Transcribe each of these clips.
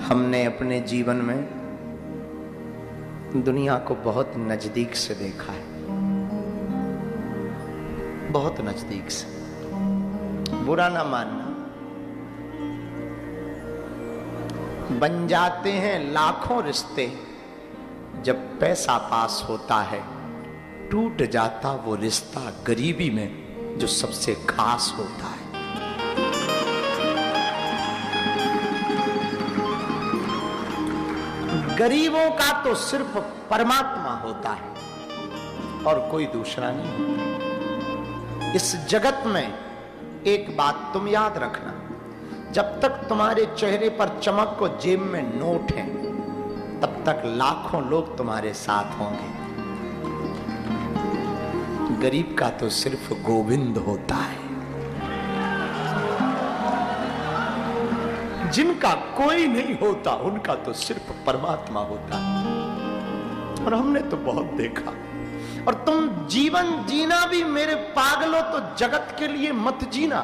हमने अपने जीवन में दुनिया को बहुत नजदीक से देखा है, बहुत नजदीक से। बुरा ना मानना, बन जाते हैं लाखों रिश्ते, जब पैसा पास होता है टूट जाता वो रिश्ता गरीबी में जो सबसे खास होता है। गरीबों का तो सिर्फ परमात्मा होता है और कोई दूसरा नहीं होता। इस जगत में एक बात तुम याद रखना, जब तक तुम्हारे चेहरे पर चमक को जेब में नोट है तब तक लाखों लोग तुम्हारे साथ होंगे। गरीब का तो सिर्फ गोविंद होता है। जिनका कोई नहीं होता उनका तो सिर्फ परमात्मा होता है। और हमने तो बहुत देखा। और तुम जीवन जीना भी मेरे पागलों तो जगत के लिए मत जीना।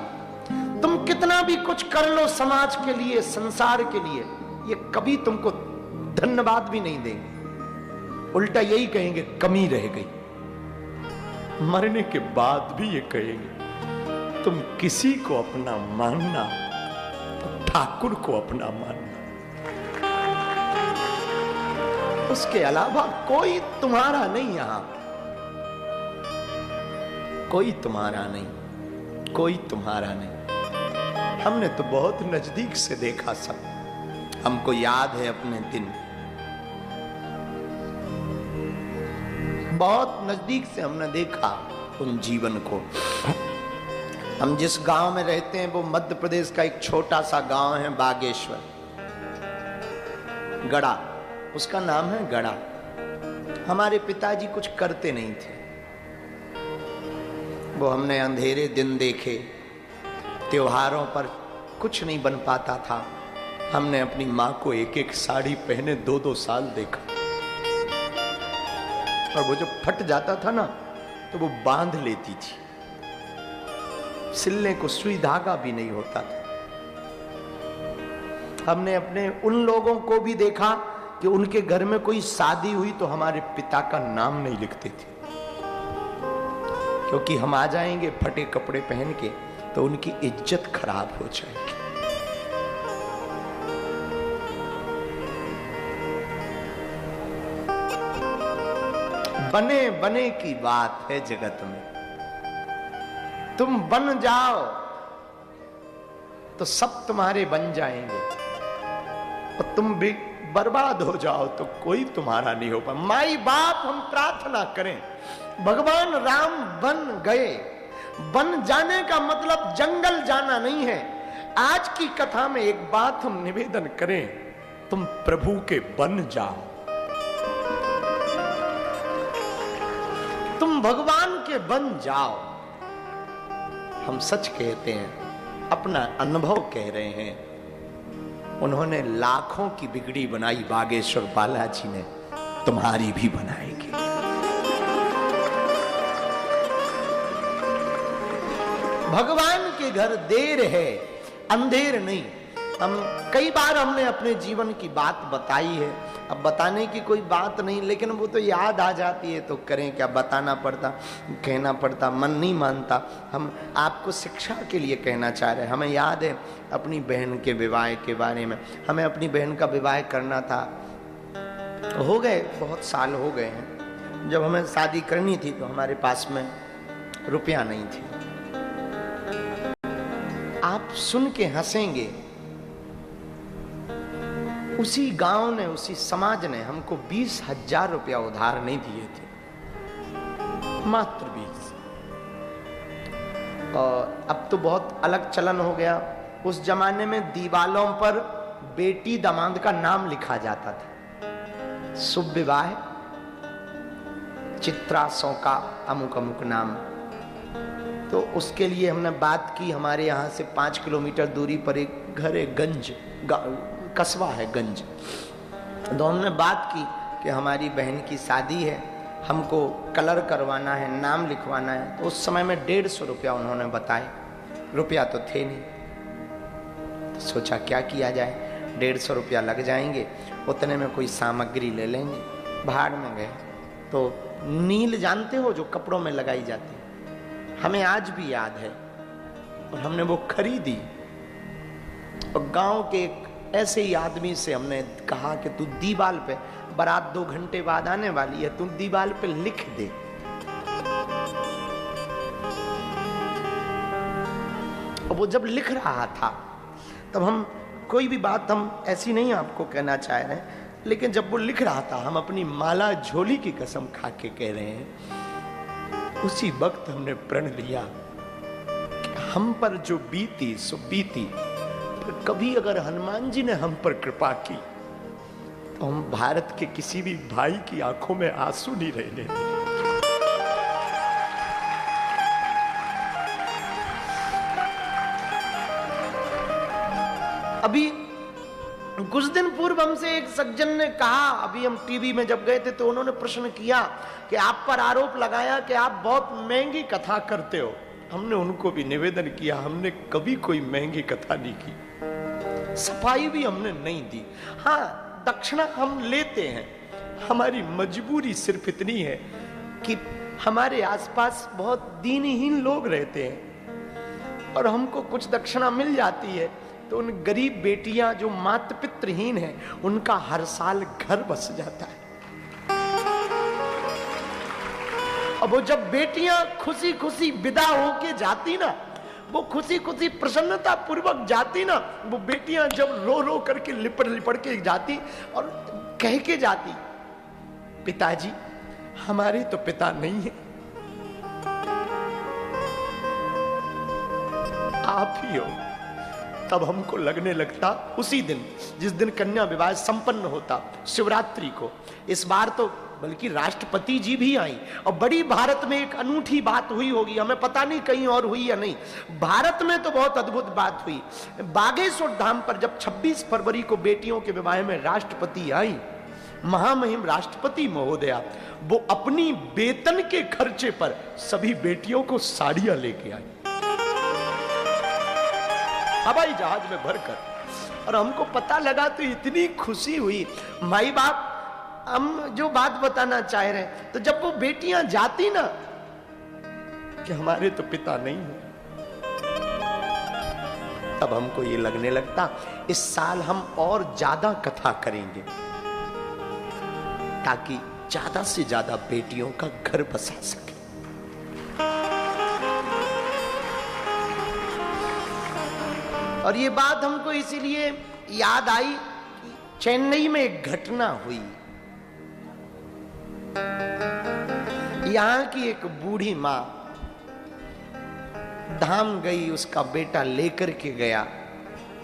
तुम कितना भी कुछ कर लो समाज के लिए, संसार के लिए, ये कभी तुमको धन्यवाद भी नहीं देंगे, उल्टा यही कहेंगे कमी रह गई। मरने के बाद भी ये कहेंगे तुम किसी को अपना मानना, ठाकुर को अपना मानना, उसके अलावा कोई तुम्हारा नहीं। यहां कोई तुम्हारा नहीं, कोई तुम्हारा नहीं। हमने तो बहुत नजदीक से देखा सब। हमको याद है अपने दिन, बहुत नजदीक से हमने देखा उन जीवन को। हम जिस गांव में रहते हैं वो मध्य प्रदेश का एक छोटा सा गांव है, बागेश्वर, गड़ा, उसका नाम है गड़ा। हमारे पिताजी कुछ करते नहीं थे, वो हमने अंधेरे दिन देखे, त्योहारों पर कुछ नहीं बन पाता था। हमने अपनी माँ को एक एक साड़ी पहने 2-2 साल देखा, और वो जब फट जाता था ना तो वो बांध लेती थी, सिलने को सुई धागा भी नहीं होता था। हमने अपने उन लोगों को भी देखा कि उनके घर में कोई शादी हुई तो हमारे पिता का नाम नहीं लिखते थे, क्योंकि हम आ जाएंगे फटे कपड़े पहन के तो उनकी इज्जत खराब हो जाएगी। बने बने की बात है जगत में। तुम बन जाओ तो सब तुम्हारे बन जाएंगे, और तुम भी बर्बाद हो जाओ तो कोई तुम्हारा नहीं हो पाए। माई बाप हम प्रार्थना करें, भगवान राम बन गए। बन जाने का मतलब जंगल जाना नहीं है। आज की कथा में एक बात हम निवेदन करें, तुम प्रभु के बन जाओ, तुम भगवान के बन जाओ। हम सच कहते हैं, अपना अनुभव कह रहे हैं। उन्होंने लाखों की बिगड़ी बनाई, बागेश्वर बालाजी ने तुम्हारी भी बनाएगी। भगवान के घर देर है, अंधेर नहीं। हम कई बार हमने अपने जीवन की बात बताई है, अब बताने की कोई बात नहीं, लेकिन वो तो याद आ जाती है तो करें क्या, बताना पड़ता, कहना पड़ता, मन नहीं मानता। हम आपको शिक्षा के लिए कहना चाह रहे हैं। हमें याद है अपनी बहन के विवाह के बारे में। हमें अपनी बहन का विवाह करना था, हो गए बहुत साल हो गए हैं। जब हमें शादी करनी थी तो हमारे पास में रुपया नहीं थी। आप सुन के हंसेंगे, उसी गांव ने, उसी समाज ने हमको 20,000 रुपया उधार नहीं दिए थे, मात्र 20। और अब तो बहुत अलग चलन हो गया। उस जमाने में दीवालों पर बेटी दामाद का नाम लिखा जाता था। शुभ विवाह चित्रा सौका अमुक अमुक नाम। तो उसके लिए हमने बात की। हमारे यहाँ से 5 किलोमीटर दूरी पर एक घर है, गंज कस्बा है गंज। तो हमने बात की कि हमारी बहन की शादी है, हमको कलर करवाना है, नाम लिखवाना है। तो उस समय में 150 रुपया उन्होंने बताए, रुपया तो थे नहीं। तो सोचा क्या किया जाए। 150 रुपया लग जाएंगे, उतने में कोई सामग्री ले लेंगे। भाड़ में गए तो नील जानते हो जो कपड़ों में लगाई जाती है, हमें आज भी याद है, और हमने वो खरीदी। और गांव के एक ऐसे ही आदमी से हमने कहा कि तू दीवाल पे, बारात 2 घंटे बाद आने वाली है, तू दीवाल पे लिख दे। और वो जब लिख रहा था तब हम कोई भी बात हम ऐसी नहीं आपको कहना चाह रहे हैं, लेकिन जब वो लिख रहा था हम अपनी माला झोली की कसम खा के कह रहे हैं, उसी वक्त हमने प्रण लिया कि हम पर जो बीती सो बीती, पर कभी अगर हनुमान जी ने हम पर कृपा की तो हम भारत के किसी भी भाई की आंखों में आंसू नहीं रहने देंगे। अभी कुछ दिन पूर्व हमसे एक सज्जन ने कहा, अभी हम टीवी में जब गए थे तो उन्होंने प्रश्न किया कि आप पर आरोप लगाया कि आप बहुत महंगी कथा करते हो। हमने उनको भी निवेदन किया, हमने कभी कोई महंगी कथा नहीं की, सफाई भी हमने नहीं दी। हाँ, दक्षिणा हम लेते हैं, हमारी मजबूरी सिर्फ इतनी है कि हमारे आसपास बहुत दीनहीन लोग रहते हैं और हमको कुछ दक्षिणा मिल जाती है तो उन गरीब बेटियां जो माता पितृहीन हैं उनका हर साल घर बस जाता है। अब वो जब बेटियां खुशी खुशी विदा होके जाती ना, वो खुशी खुशी प्रसन्नता पूर्वक जाती ना, वो बेटियां जब रो रो करके लिपट लिपट के जाती और कह के जाती, पिताजी हमारे तो पिता नहीं है, आप ही हो। तब हमको लगने लगता, उसी दिन जिस दिन कन्या विवाह संपन्न होता, शिवरात्रि को, इस बार तो बल्कि राष्ट्रपति जी भी आई और बड़ी भारत में एक अनूठी बात हुई होगी, हमें पता नहीं कहीं और हुई या नहीं, भारत में तो बहुत अद्भुत बात हुई। बागेश्वर धाम पर जब 26 फरवरी को बेटियों के विवाह में राष्ट्रपति आई, महामहिम राष्ट्रपति महोदया, वो अपनी वेतन के खर्चे पर सभी बेटियों को साड़ियां लेके आई हवाई जहाज में भरकर। और हमको पता लगा तो इतनी खुशी हुई। माई बाप हम जो बात बताना चाह रहे हैं, तो जब वो बेटियां जाती ना कि हमारे तो पिता नहीं है, तब हमको ये लगने लगता इस साल हम और ज्यादा कथा करेंगे ताकि ज्यादा से ज्यादा बेटियों का घर बसा सके। और ये बात हमको इसीलिए याद आई, चेन्नई में एक घटना हुई। यहां की एक बूढ़ी मां धाम गई, उसका बेटा लेकर के गया।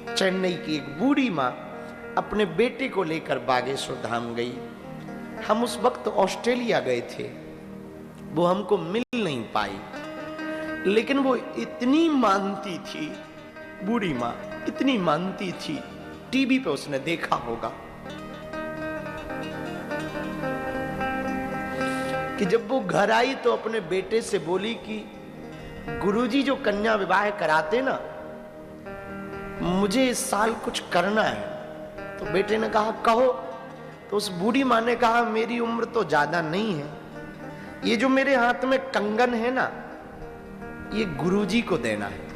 चेन्नई की एक बूढ़ी मां अपने बेटे को लेकर बागेश्वर धाम गई। हम उस वक्त ऑस्ट्रेलिया गए थे, वो हमको मिल नहीं पाई, लेकिन वो इतनी मानती थी, बूढ़ी मां इतनी मानती थी, टीवी पे उसने देखा होगा कि जब वो घर आई तो अपने बेटे से बोली कि गुरुजी जो कन्या विवाह कराते ना, मुझे इस साल कुछ करना है। तो बेटे ने कहा कहो। तो उस बूढ़ी मां ने कहा मेरी उम्र तो ज्यादा नहीं है, ये जो मेरे हाथ में कंगन है ना, ये गुरुजी को देना है।